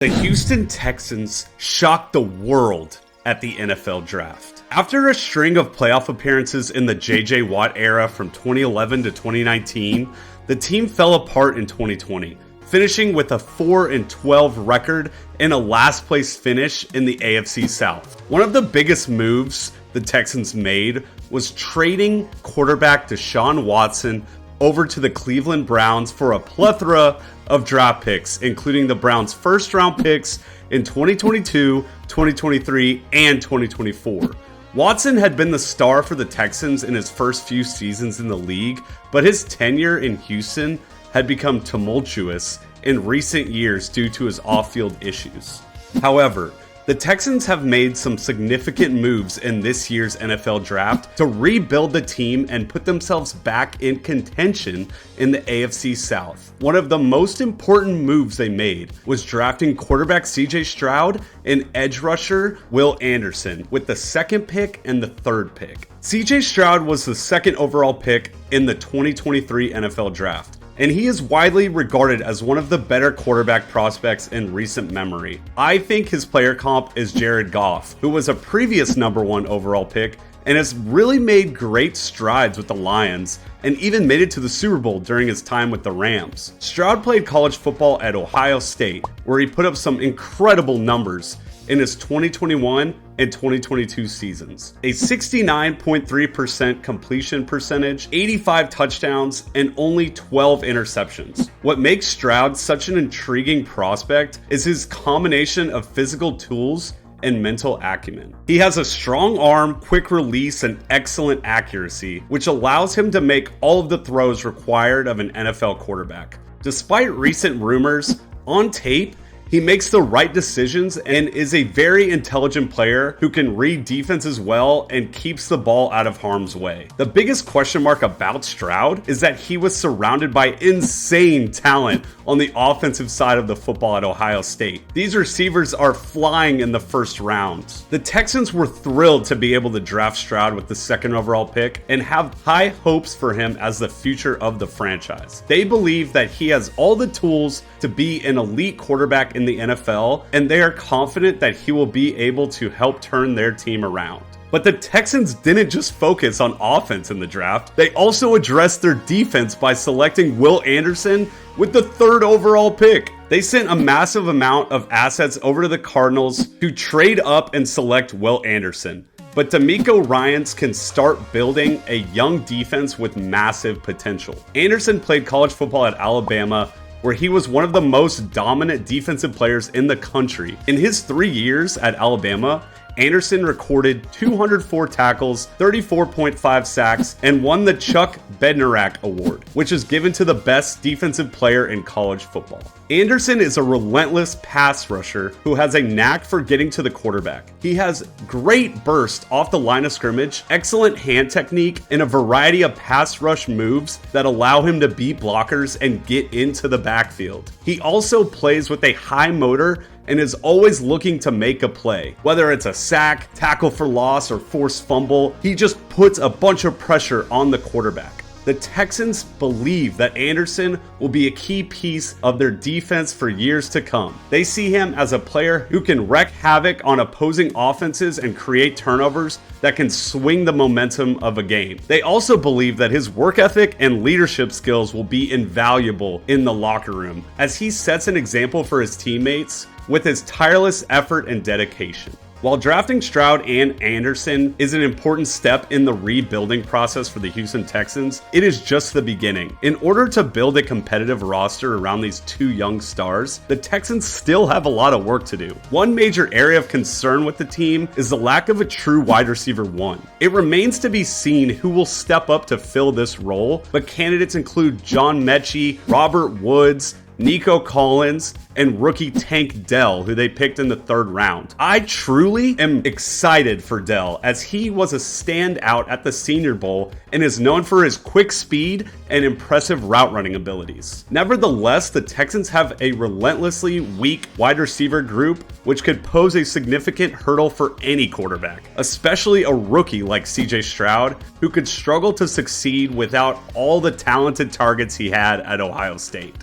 The Houston Texans shocked the world at the NFL Draft. After a string of playoff appearances in the J.J. Watt era from 2011 to 2019, the team fell apart in 2020, finishing with a 4-12 record and a last-place finish in the AFC South. One of the biggest moves the Texans made was trading quarterback Deshaun Watson over to the Cleveland Browns for a plethora of draft picks, including the Browns' first-round picks in 2022, 2023, and 2024. Watson had been the star for the Texans in his first few seasons in the league, but his tenure in Houston had become tumultuous in recent years due to his off-field issues. However, the Texans have made some significant moves in this year's NFL Draft to rebuild the team and put themselves back in contention in the AFC South. One of the most important moves they made was drafting quarterback CJ Stroud and edge rusher Will Anderson with the second pick and the third pick. CJ Stroud was the second overall pick in the 2023 NFL Draft, and he is widely regarded as one of the better quarterback prospects in recent memory. I think his player comp is Jared Goff, who was a previous number 1 overall pick and has really made great strides with the Lions and even made it to the Super Bowl during his time with the Rams. Stroud played college football at Ohio State, where he put up some incredible numbers in his 2021 and 2022 seasons. A 69.3% completion percentage, 85 touchdowns, and only 12 interceptions. What makes Stroud such an intriguing prospect is his combination of physical tools and mental acumen. He has a strong arm, quick release, and excellent accuracy, which allows him to make all of the throws required of an NFL quarterback. Despite recent rumors, on tape, he makes the right decisions and is a very intelligent player who can read defenses well and keeps the ball out of harm's way. The biggest question mark about Stroud is that he was surrounded by insane talent on the offensive side of the football at Ohio State. These receivers are flying in the first round. The Texans were thrilled to be able to draft Stroud with the second overall pick and have high hopes for him as the future of the franchise. They believe that he has all the tools to be an elite quarterback in the NFL, and they are confident that he will be able to help turn their team around. But the Texans didn't just focus on offense in the draft. They also addressed their defense by selecting Will Anderson with the third overall pick. They sent a massive amount of assets over to the Cardinals to trade up and select Will Anderson. But DeMeco Ryans can start building a young defense with massive potential. Anderson played college football at Alabama, where he was one of the most dominant defensive players in the country. In his 3 years at Alabama, Anderson recorded 204 tackles, 34.5 sacks, and won the Chuck Bednarik Award, which is given to the best defensive player in college football. Anderson is a relentless pass rusher who has a knack for getting to the quarterback. He has great burst off the line of scrimmage, excellent hand technique, and a variety of pass rush moves that allow him to beat blockers and get into the backfield. He also plays with a high motor and is always looking to make a play. Whether it's a sack, tackle for loss, or forced fumble, he just puts a bunch of pressure on the quarterback. The Texans believe that Anderson will be a key piece of their defense for years to come. They see him as a player who can wreak havoc on opposing offenses and create turnovers that can swing the momentum of a game. They also believe that his work ethic and leadership skills will be invaluable in the locker room, as he sets an example for his teammates with his tireless effort and dedication. While drafting Stroud and Anderson is an important step in the rebuilding process for the Houston Texans, it is just the beginning. In order to build a competitive roster around these two young stars, the Texans still have a lot of work to do. One major area of concern with the team is the lack of a true wide receiver one. It remains to be seen who will step up to fill this role, but candidates include John Mechie, Robert Woods, Nico Collins, and rookie Tank Dell, who they picked in the third round. I truly am excited for Dell, as he was a standout at the Senior Bowl and is known for his quick speed and impressive route running abilities. Nevertheless, the Texans have a relentlessly weak wide receiver group, which could pose a significant hurdle for any quarterback, especially a rookie like CJ Stroud, who could struggle to succeed without all the talented targets he had at Ohio State.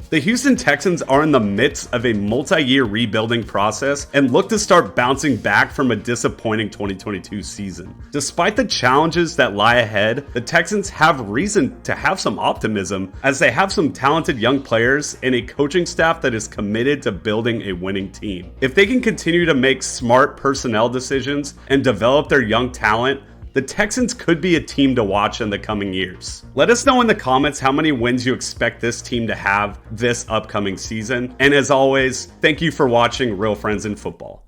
The Houston Texans are in the midst of a multi-year rebuilding process and look to start bouncing back from a disappointing 2022 season. Despite the challenges that lie ahead, the Texans have reason to have some optimism as they have some talented young players and a coaching staff that is committed to building a winning team. If they can continue to make smart personnel decisions and develop their young talent, the Texans could be a team to watch in the coming years. Let us know in the comments how many wins you expect this team to have this upcoming season. And as always, thank you for watching Real Friends in Football.